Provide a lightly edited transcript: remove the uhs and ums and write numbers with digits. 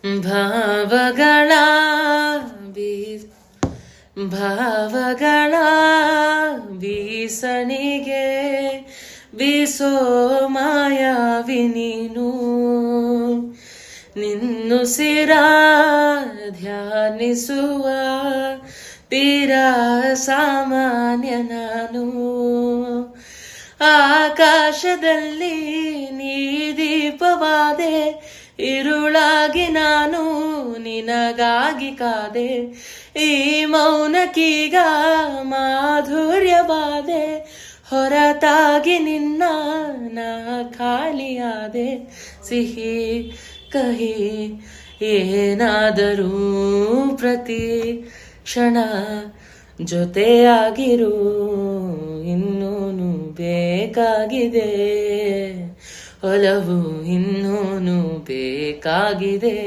ಭಾವಗಳ ಬೀಸ್ ಭಾವಗಳ ಬೀಸಣಿಗೆ ಬೀಸೋ ಮಾಯಾವಿ ನೀನು ನಿನ್ನುಸಿರ ಧ್ಯಾನಿಸುವ ತೀರಾ ಸಾಮಾನ್ಯ ನಾನು ಆಕಾಶದಲ್ಲಿ ನೀ ದೀಪವಾದೆ ಇರುಳಾಗಿ ನಾನು ನಿನಗಾಗಿ ಕಾದೆ ಈ ಮೌನಕ್ಕೀಗ ಮಾಧುರ್ಯವಾದೆ ಹೊರತಾಗಿ ನಿನ್ನ ನಾ ಖಾಲಿಯಾದೆ ಸಿಹಿ ಕಹಿ ಏನಾದರೂ ಪ್ರತಿ ಕ್ಷಣ ಜೊತೆಯಾಗಿರು ಇನ್ನೂನು ಬೇಕಾಗಿದೆ ಒಲವು ಇನ್ನೂನು ಬೇಕಾಗಿದೆ